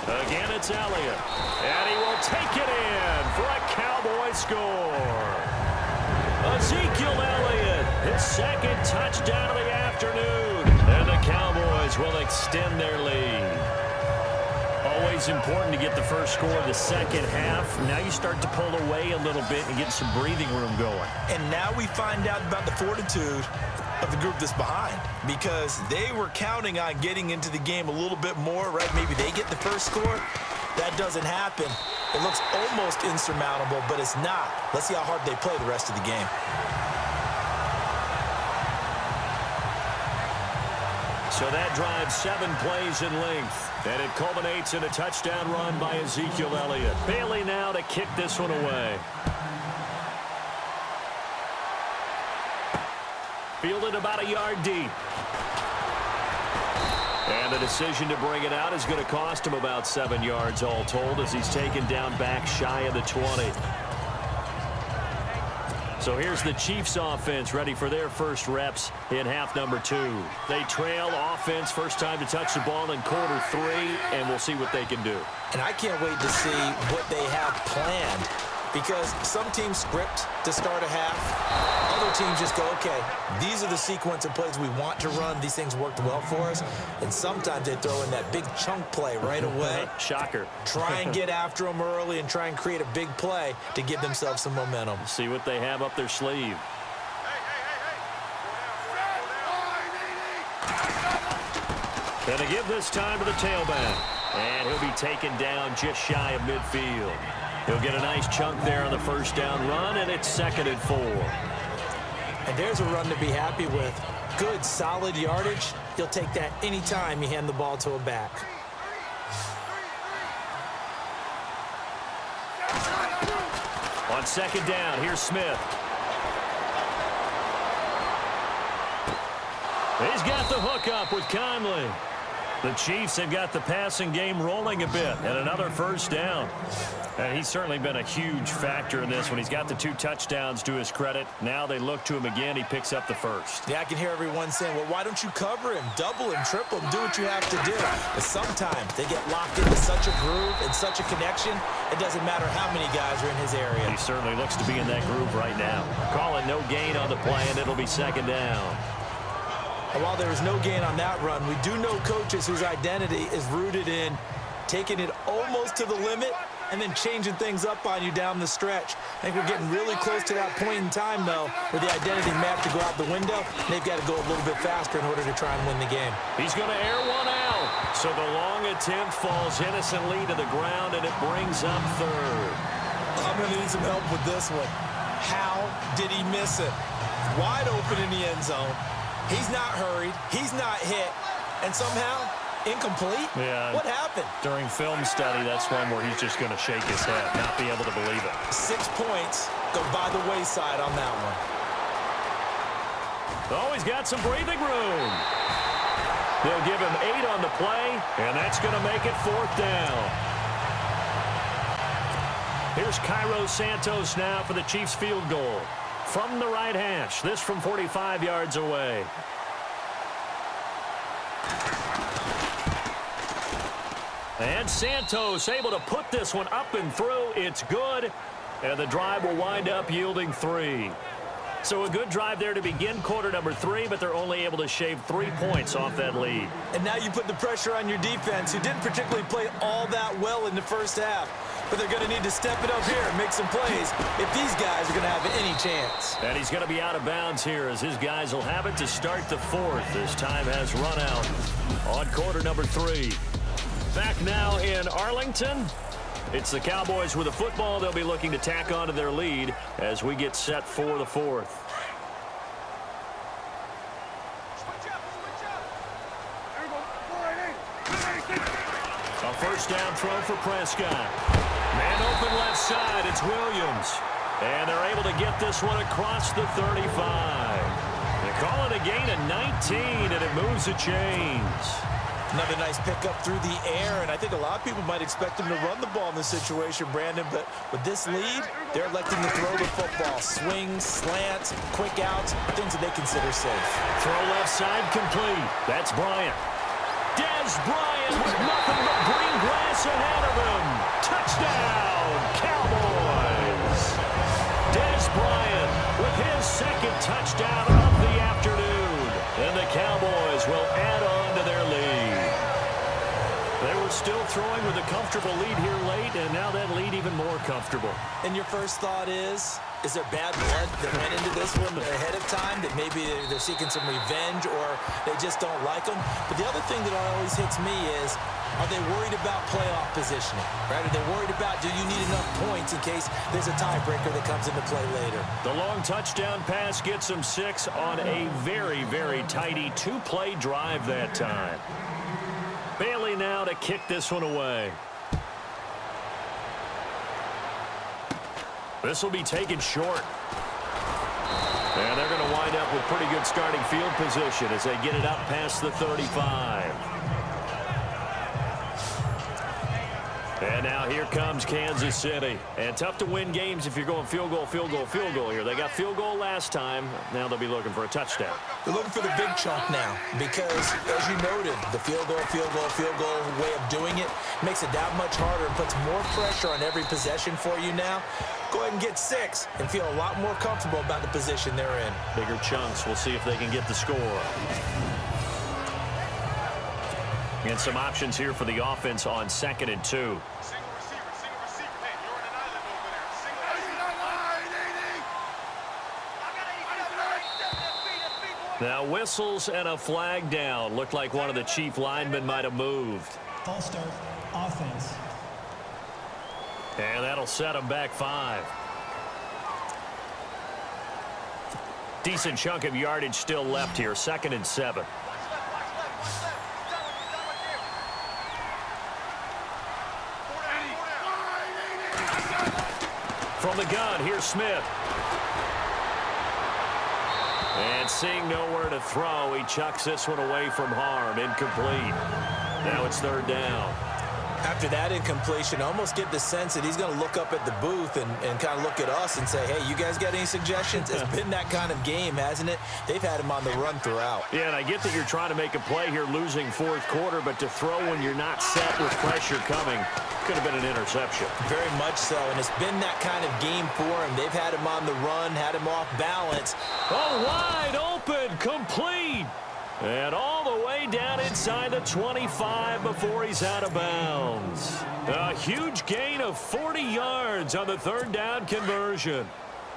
Again, it's Elliott. And he will take it in for a Cowboy score. Ezekiel Elliott, his second touchdown of the afternoon. And the Cowboys will extend their lead. Always important to get the first score of the second half. Now you start to pull away a little bit and get some breathing room going. And now we find out about the fortitude of the group that's behind, because they were counting on getting into the game a little bit more, right? Maybe they get the first score. That doesn't happen. It looks almost insurmountable, but it's not. Let's see how hard they play the rest of the game. So that drives 7 plays in length, and it culminates in a touchdown run by Ezekiel Elliott. Bailey now to kick this one away. Fielded about a yard deep. And the decision to bring it out is going to cost him about 7 yards all told, as he's taken down back shy of the 20. So here's the Chiefs offense ready for their first reps in half number 2. They trail offense, first time to touch the ball in quarter 3, and we'll see what they can do. And I can't wait to see what they have planned, because some teams script to start a half. Other teams just go, okay, these are the sequence of plays we want to run. These things worked well for us. And sometimes they throw in that big chunk play right away. Shocker. Try and get after them early and try and create a big play to give themselves some momentum. See what they have up their sleeve. And to give this time to the tailback. And he'll be taken down just shy of midfield. He'll get a nice chunk there on the first down run, and it's 2nd and 4. And there's a run to be happy with. Good, solid yardage. You'll take that anytime you hand the ball to a back. On 2nd down, here's Smith. He's got the hook up with Conley. The Chiefs have got the passing game rolling a bit, and another first down. And he's certainly been a huge factor in this when he's got the 2 touchdowns to his credit. Now they look to him again. He picks up the first. Yeah, I can hear everyone saying, well, why don't you cover him, double him, triple him, do what you have to do. But sometimes they get locked into such a groove and such a connection, it doesn't matter how many guys are in his area. He certainly looks to be in that groove right now. Call it no gain on the play, and it'll be 2nd down. And while there is no gain on that run, we do know coaches whose identity is rooted in taking it almost to the limit and then changing things up on you down the stretch. I think we're getting really close to that point in time, though, where the identity may have to go out the window. They've got to go a little bit faster in order to try and win the game. He's going to air one out. So the long attempt falls innocently to the ground, and it brings up 3rd. I'm going to need some help with this one. How did he miss it? Wide open in the end zone. He's not hurried. He's not hit. And somehow, incomplete? Yeah. What happened? During film study, that's one where he's just going to shake his head, not be able to believe it. 6 points go by the wayside on that one. Oh, he's got some breathing room. They'll give him 8 on the play, and that's going to make it 4th down. Here's Cairo Santos now for the Chiefs field goal. From the right hash, this from 45 yards away. And Santos able to put this one up and through. It's good. And the drive will wind up yielding 3. So a good drive there to begin quarter number 3, but they're only able to shave 3 points off that lead. And now you put the pressure on your defense, who didn't particularly play all that well in the first half. But they're going to need to step it up here and make some plays if these guys are going to have any chance. And he's going to be out of bounds here, as his guys will have it to start the 4th. This time has run out on quarter number 3. Back now in Arlington. It's the Cowboys with the football. They'll be looking to tack on to their lead as we get set for the 4th. A first down throw for Prescott. Man open left side. It's Williams. And they're able to get this one across the 35. They call it a gain of 19, and it moves the chains. Another nice pickup through the air, and I think a lot of people might expect him to run the ball in this situation, Brandon, but with this lead, they're electing to throw the football. Swings, slants, quick outs, things that they consider safe. Throw left side complete. That's Bryant. Dez Bryant Bryant with nothing but green grass ahead of him. Touchdown, Cowboys. Dez Bryant with his second touchdown of the afternoon. And the Cowboys will add on to their lead. They were still throwing with a comfortable lead here late, and now that lead even more comfortable. And your first thought is there bad blood that went into this one ahead of time, that maybe they're seeking some revenge or they just don't like them? But the other thing that always hits me is, are they worried about playoff positioning? Right? Are they worried about, do you need enough points in case there's a tiebreaker that comes into play later? The long touchdown pass gets them 6 on a very, very tidy 2-play drive that time. Bailey now to kick this one away. This will be taken short. And they're going to wind up with pretty good starting field position as they get it up past the 35. And now here comes Kansas City. And tough to win games if you're going field goal, field goal, field goal here. They got field goal last time. Now they'll be looking for a touchdown. They're looking for the big chunk now because, as you noted, the field goal way of doing it makes it that much harder and puts more pressure on every possession for you now. Go ahead and get 6 and feel a lot more comfortable about the position they're in. Bigger chunks. We'll see if they can get the score. And some options here for the offense on 2nd and 2. Now whistles and a flag down. Looked like one of the chief linemen might have moved. False start, offense. And that'll set them back 5. Decent chunk of yardage still left here. 2nd and 7. From the gun, here's Smith. And seeing nowhere to throw, he chucks this one away from harm. Incomplete. Now it's 3rd down. After that incompletion, I almost get the sense that he's going to look up at the booth and kind of look at us and say, hey, you guys got any suggestions? It's been that kind of game, hasn't it? They've had him on the run throughout. Yeah, and I get that you're trying to make a play here losing 4th quarter, but to throw when you're not set with pressure coming could have been an interception. Very much so, and it's been that kind of game for him. They've had him on the run, had him off balance. Oh, wide open, complete. And all the way down inside the 25 before he's out of bounds. A huge gain of 40 yards on the 3rd down conversion.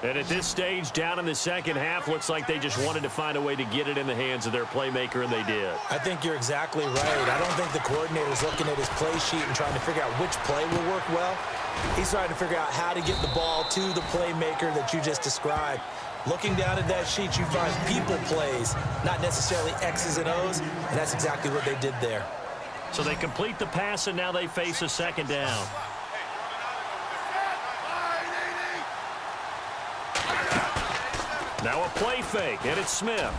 And at this stage, down in the second half, looks like they just wanted to find a way to get it in the hands of their playmaker, and they did. I think you're exactly right. I don't think the coordinator's looking at his play sheet and trying to figure out which play will work well. He's trying to figure out how to get the ball to the playmaker that you just described. Looking down at that sheet, you find people plays, not necessarily X's and O's, and that's exactly what they did there. So they complete the pass, and now they face a 2nd down. Now a play fake, and it's Smith.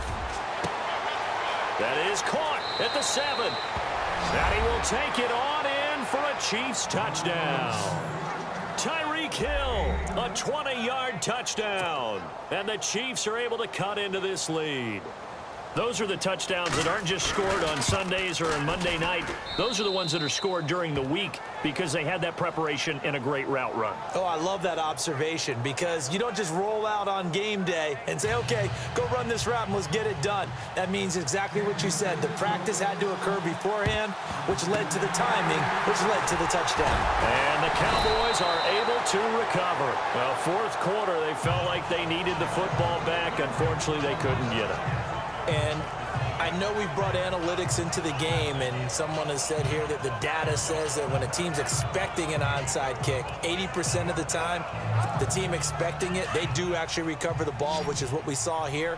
That is caught at the 7. And he will take it on in for a Chiefs touchdown. Tyreek Hill, a 20-yard touchdown. And the Chiefs are able to cut into this lead. Those are the touchdowns that aren't just scored on Sundays or on Monday night. Those are the ones that are scored during the week because they had that preparation and a great route run. Oh, I love that observation because you don't just roll out on game day and say, okay, go run this route and let's get it done. That means exactly what you said. The practice had to occur beforehand, which led to the timing, which led to the touchdown. And the Cowboys are able to recover. Well, 4th quarter, they felt like they needed the football back. Unfortunately, they couldn't get it. And I know we've brought analytics into the game, and someone has said here that the data says that when a team's expecting an onside kick, 80% of the time, the team expecting it, they do actually recover the ball, which is what we saw here.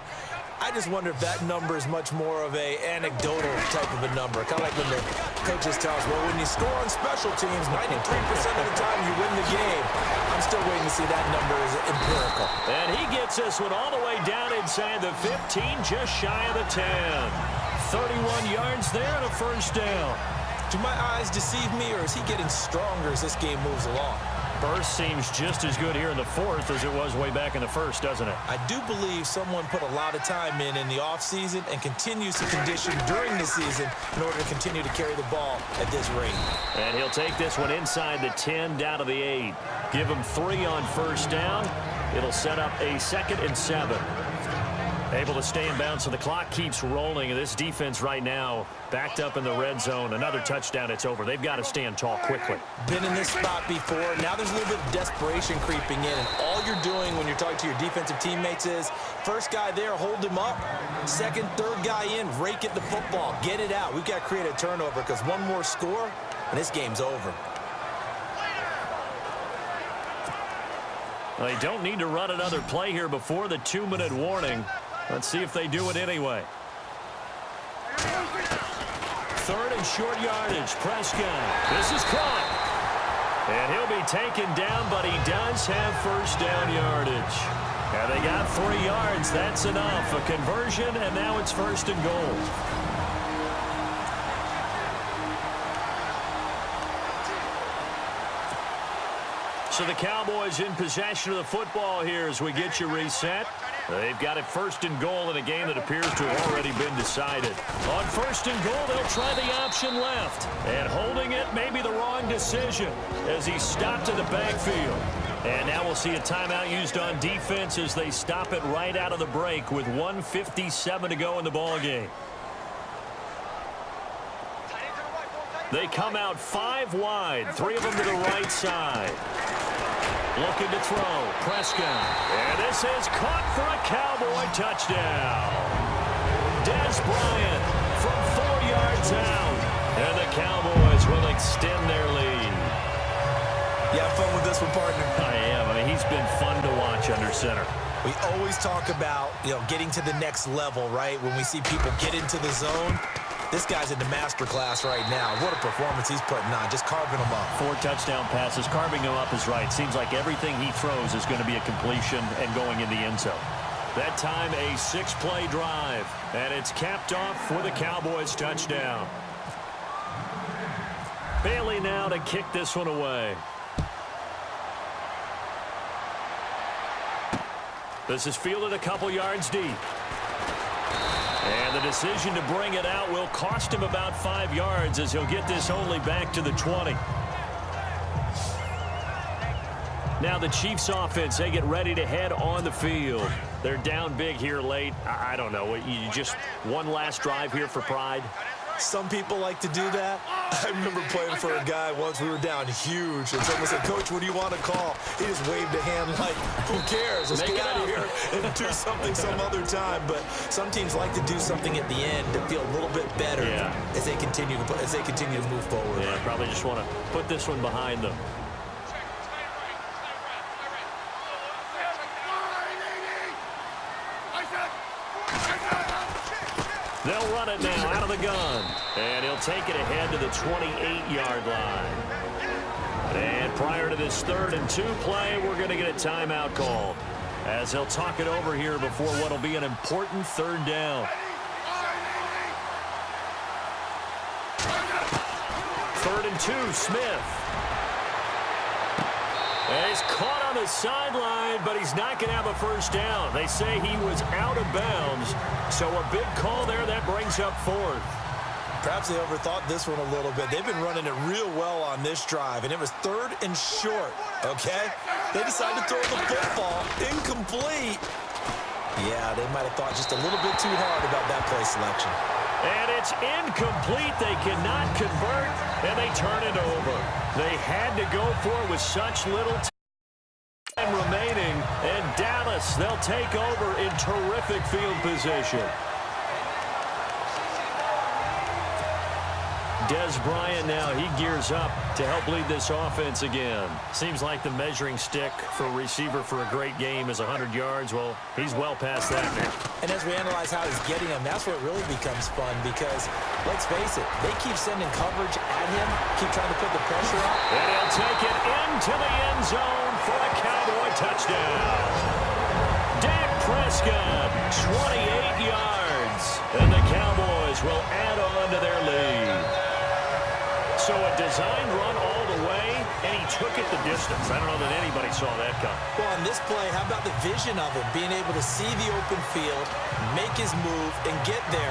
I just wonder if that number is much more of a anecdotal type of a number. Kind of like when the coaches tell us, well, when you score on special teams, 93% of the time you win the game. I'm still waiting to see that number is empirical. And he gets this one all the way down inside the 15, just shy of the 10. 31 yards there and a 1st down. Do my eyes deceive me, or is he getting stronger as this game moves along? burst seems just as good here in the fourth as it was way back in the first, doesn't it? I do believe someone put a lot of time in the offseason and continues to condition during the season in order to continue to carry the ball at this rate. And he'll take this one inside the 10 down to the 8. Give him 3 on first down. It'll set up a 2nd and 7. Able to stay in bounds, so the clock keeps rolling. And this defense right now backed up in the red zone. Another touchdown, it's over. They've got to stand tall quickly. Been in this spot before. Now there's a little bit of desperation creeping in. And all you're doing when you're talking to your defensive teammates is, first guy there, hold him up. Second, third guy in, rake at the football. Get it out. We've got to create a turnover because one more score, and this game's over. They don't need to run another play here before the 2-minute warning. Let's see if they do it anyway. 3rd and short yardage. Prescott. This is caught. And he'll be taken down, but he does have first down yardage. And they got 3 yards. That's enough. A conversion, and now it's 1st and goal. So the Cowboys in possession of the football here as we get you reset. They've got it 1st and goal in a game that appears to have already been decided. On 1st and goal, they'll try the option left. And holding it may be the wrong decision as he stopped in the backfield. And now we'll see a timeout used on defense as they stop it right out of the break with 1:57 to go in the ballgame. They come out 5 wide, 3 of them to the right side. Looking to throw. Prescott. And this is caught for a Cowboy touchdown. Dez Bryant from 4 yards out. And the Cowboys will extend their lead. You have fun with this one, partner? I am. I mean, he's been fun to watch under center. We always talk about, getting to the next level, right? When we see people get into the zone. This guy's in the master class right now. What a performance he's putting on, just carving them up. 4 touchdown passes. Carving them up is right. Seems like everything he throws is going to be a completion and going in the end zone. That time, a 6-play drive. And it's capped off with a Cowboys touchdown. Bailey now to kick this one away. This is fielded a couple yards deep. And the decision to bring it out will cost him about 5 yards as he'll get this only back to the 20. Now the Chiefs offense, they get ready to head on the field. They're down big here late. I don't know. You just one last drive here for pride. Some people like to do that. I remember playing for a guy once. We were down huge, and someone said, "Coach, what do you want to call?" He just waved a hand like, "Who cares? Let's get out of here and do something some other time." But some teams like to do something at the end to feel a little bit better as they continue to move forward. Yeah, probably just want to put this one behind them. They'll run it now out of the gun. And he'll take it ahead to the 28-yard line. And prior to this 3rd and 2 play, we're going to get a timeout called as he'll talk it over here before what will be an important 3rd down. 3rd and 2, Smith. And he's caught on the sideline, but he's not going to have a first down. They say he was out of bounds, so a big call there that brings up 4th. Perhaps they overthought this one a little bit. They've been running it real well on this drive, and it was 3rd and short, okay? They decided to throw the football incomplete. Yeah, they might have thought just a little bit too hard about that play selection. And it's incomplete. They cannot convert, and they turn it over. They had to go for it with such little time remaining. And Dallas, they'll take over in terrific field position. Dez Bryant now, he gears up to help lead this offense again. Seems like the measuring stick for a receiver for a great game is 100 yards. Well, he's well past that now. And as we analyze how he's getting them, that's where it really becomes fun because, let's face it, they keep sending coverage at him, keep trying to put the pressure on. And he'll take it into the end zone for a Cowboy touchdown. Dak Prescott, 28 yards. And the Cowboys will add on to their lead. So a design run all the way, and he took it the distance. I don't know that anybody saw that come. Well, on this play, how about the vision of him, being able to see the open field, make his move, and get there.